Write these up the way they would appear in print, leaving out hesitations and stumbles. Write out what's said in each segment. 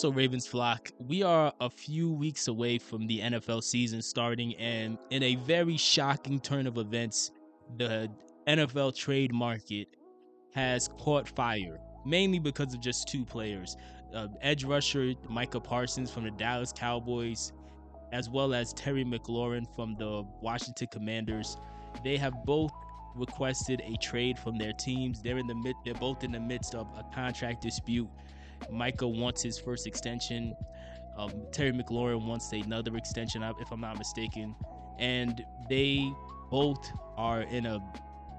So, Ravens flock, we are a few weeks away from the NFL season starting, and in a very shocking turn of events, the NFL trade market has caught fire, mainly because of just two players. Edge rusher Micah Parsons from the Dallas Cowboys, as well as Terry McLaurin from the Washington Commanders. They have both requested a trade from their teams. They're both in the midst of a contract dispute. Micah wants his first extension. Terry McLaurin wants another extension, if I'm not mistaken. And they both are in a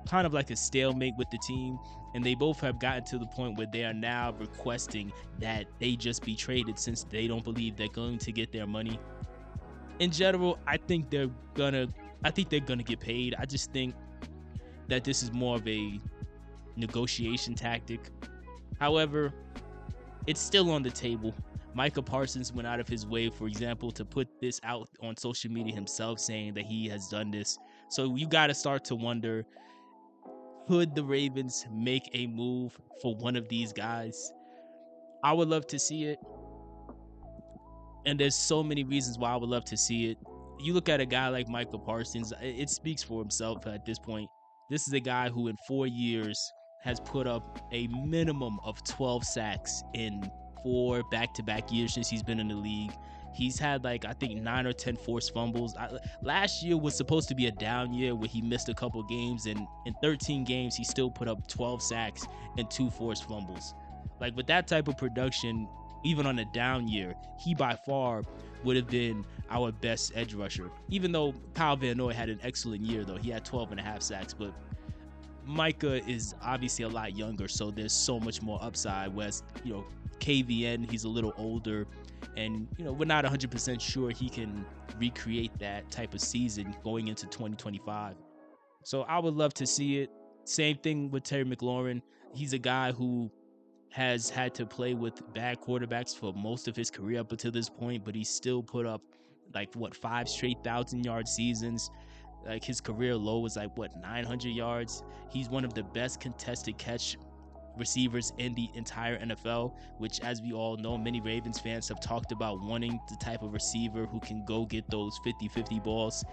kind of like a stalemate with the team. And they both have gotten to the point where they are now requesting that they just be traded since they don't believe they're going to get their money. In general, I think they're gonna get paid. I just think that this is more of a negotiation tactic. However, it's still on the table. Micah Parsons went out of his way, for example, to put this out on social media himself, saying that he has done this. So you got to start to wonder, could the Ravens make a move for one of these guys? I would love to see it. And there's so many reasons why I would love to see it. You look at a guy like Micah Parsons, it speaks for himself at this point. This is a guy who in 4 years has put up a minimum of 12 sacks in 4 back-to-back years since he's been in the league. He's had I think 9 or 10 forced fumbles. Last year was supposed to be a down year where he missed a couple games, and in 13 games he still put up 12 sacks and 2 forced fumbles. With that type of production, even on a down year, he by far would have been our best edge rusher. Even though Kyle Van Noy had an excellent year, though he had 12.5 sacks, but Micah is obviously a lot younger, so there's so much more upside. Whereas, KVN, he's a little older, and we're not 100% sure he can recreate that type of season going into 2025. So I would love to see it. Same thing with Terry McLaurin. He's a guy who has had to play with bad quarterbacks for most of his career up until this point, but he still put up 5 straight 1,000-yard seasons. His career low was 900 yards. He's one of the best contested catch receivers in the entire NFL, which, as we all know, many Ravens fans have talked about wanting the type of receiver who can go get those 50-50 balls.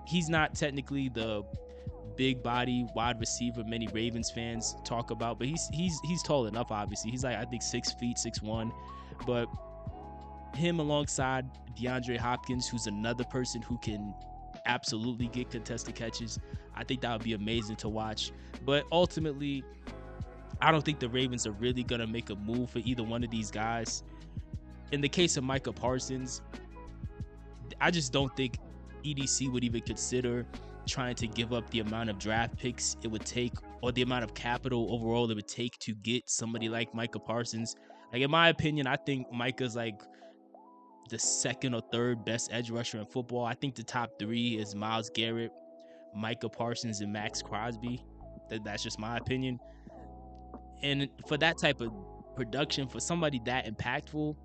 He's not technically the big body wide receiver many Ravens fans talk about, but he's tall enough. Obviously, he's I think 6 feet 6'1", but him alongside DeAndre Hopkins, who's another person who can absolutely get contested catches, I think that would be amazing to watch. But ultimately, I don't think the Ravens are really gonna make a move for either one of these guys. In the case of Micah Parsons, I just don't think EDC would even consider trying to give up the amount of draft picks it would take, or the amount of capital overall it would take to get somebody like Micah Parsons. In my opinion, I think Micah's the second or third best edge rusher in football. I think the top 3 is Myles Garrett, Micah Parsons, and Max Crosby. That's just my opinion. And for that type of production, for somebody that impactful,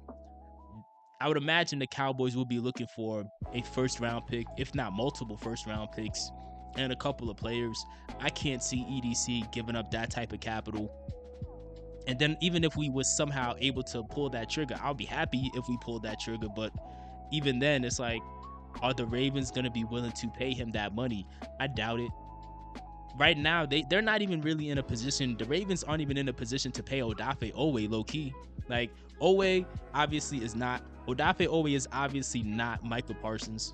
I would imagine the Cowboys will be looking for a first-round pick, if not multiple first-round picks, and a couple of players. I can't see EDC giving up that type of capital. And then even if we was somehow able to pull that trigger, I'll be happy if we pulled that trigger. But even then, it's are the Ravens going to be willing to pay him that money? I doubt it. Right now, they're not even really in a position. The Ravens aren't even in a position to pay Odafe Owe low-key. Owe obviously is not. Odafe Owe is obviously not Micah Parsons.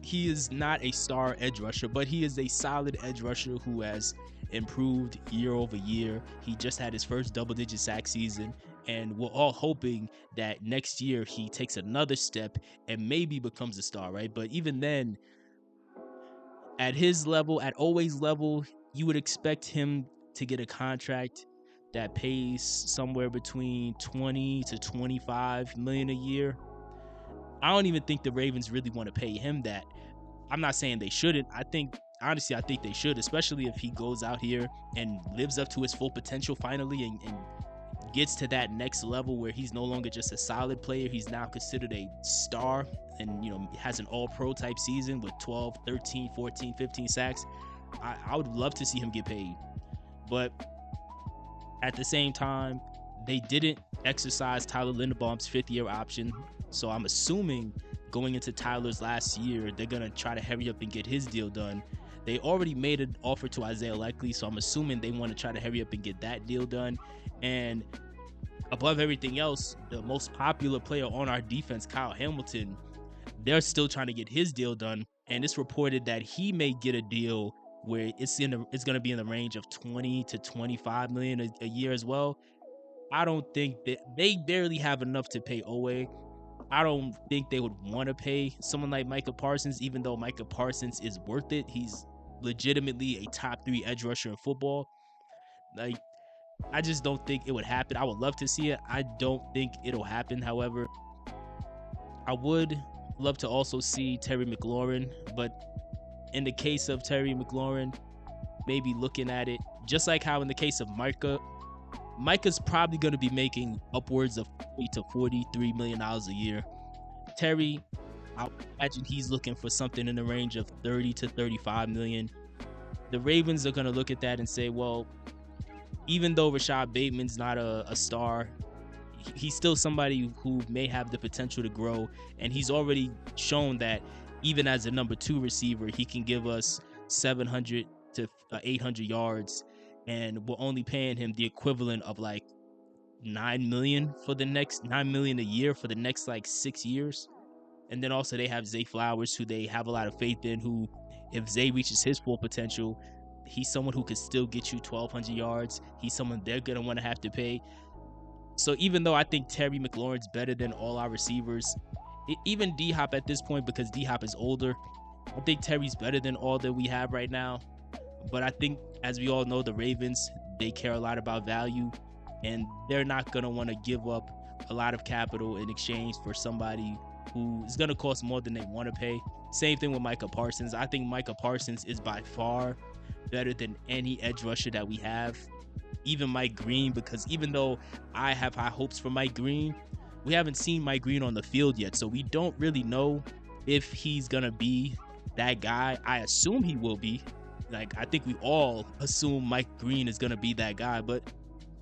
He is not a star edge rusher, but he is a solid edge rusher who has improved year over year. He just had his first double-digit sack season, and we're all hoping that next year he takes another step and maybe becomes a star, right? But even then, at his level, at Owe's level, you would expect him to get a contract that pays somewhere between 20 to 25 million a year. I don't even think the Ravens really want to pay him that. I'm not saying they shouldn't. Honestly, I think they should, especially if he goes out here and lives up to his full potential finally and gets to that next level where he's no longer just a solid player. He's now considered a star and, has an all-pro type season with 12, 13, 14, 15 sacks. I would love to see him get paid. But at the same time, They didn't exercise Tyler Linderbaum's 5th-year option, so I'm assuming going into Tyler's last year, they're gonna try to hurry up and get his deal done. They already made an offer to Isaiah Likely, so I'm assuming they want to try to hurry up and get that deal done. And above everything else, the most popular player on our defense, Kyle Hamilton, they're still trying to get his deal done. And it's reported that he may get a deal where it's going to be in the range of 20 to 25 million a year as well. I don't think that they barely have enough to pay Owe. I don't think they would want to pay someone like Micah Parsons, even though Micah Parsons is worth it. He's legitimately a top 3 edge rusher in football. Like, I just don't think it would happen. I would love to see it. I don't think it'll happen. However, I would love to also see Terry McLaurin, but in the case of Terry McLaurin, maybe looking at it just like how in the case of Micah's probably going to be making upwards of $40 to $43 million a year. Terry, I imagine he's looking for something in the range of 30 to 35 million. The Ravens are going to look at that and say, well, even though Rashad Bateman's not a star, he's still somebody who may have the potential to grow, and he's already shown that even as a number 2 receiver, he can give us 700 to 800 yards, and we're only paying him the equivalent of like $9 million a year for the next like 6 years. And then also they have Zay Flowers, who they have a lot of faith in, who, if Zay reaches his full potential, he's someone who could still get you 1,200 yards. He's someone they're going to want to have to pay. So even though I think Terry McLaurin's better than all our receivers, even D-Hop at this point, because D-Hop is older, I think Terry's better than all that we have right now. But I think, as we all know, the Ravens, they care a lot about value, and they're not going to want to give up a lot of capital in exchange for somebody who is going to cost more than they want to pay. Same thing with Micah Parsons. I think Micah Parsons is by far better than any edge rusher that we have. Even Mike Green, because even though I have high hopes for Mike Green, we haven't seen Mike Green on the field yet, so we don't really know if he's going to be that guy. I assume he will be. Like, I think we all assume Mike Green is going to be that guy, but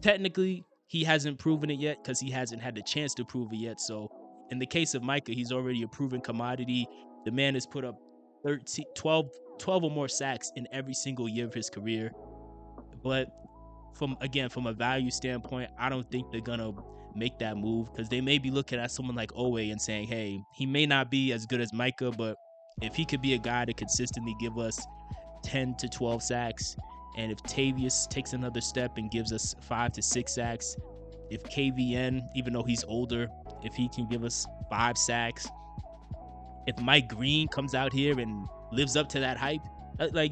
technically he hasn't proven it yet because he hasn't had the chance to prove it yet. So in the case of Micah, he's already a proven commodity. The man has put up 12 or more sacks in every single year of his career. But from a value standpoint, I don't think they're gonna make that move, because they may be looking at someone like Owe and saying, hey, he may not be as good as Micah, but if he could be a guy to consistently give us 10 to 12 sacks, and if Tavius takes another step and gives us 5 to 6 sacks, if KVN, even though he's older, if he can give us 5 sacks, if Mike Green comes out here and lives up to that hype, like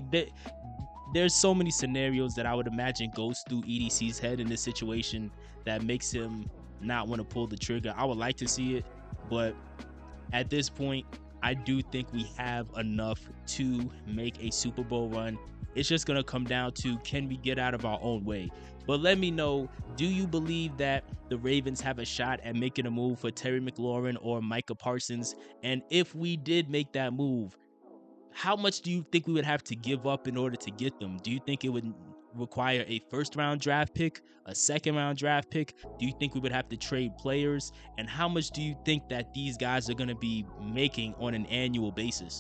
there's so many scenarios that I would imagine goes through EDC's head in this situation that makes him not want to pull the trigger. I would like to see it, but at this point, I do think we have enough to make a Super Bowl run. It's just going to come down to, can we get out of our own way? But let me know, do you believe that the Ravens have a shot at making a move for Terry McLaurin or Micah Parsons? And if we did make that move, how much do you think we would have to give up in order to get them? Do you think it would require a first-round draft pick, a second-round draft pick? Do you think we would have to trade players? And how much do you think that these guys are going to be making on an annual basis?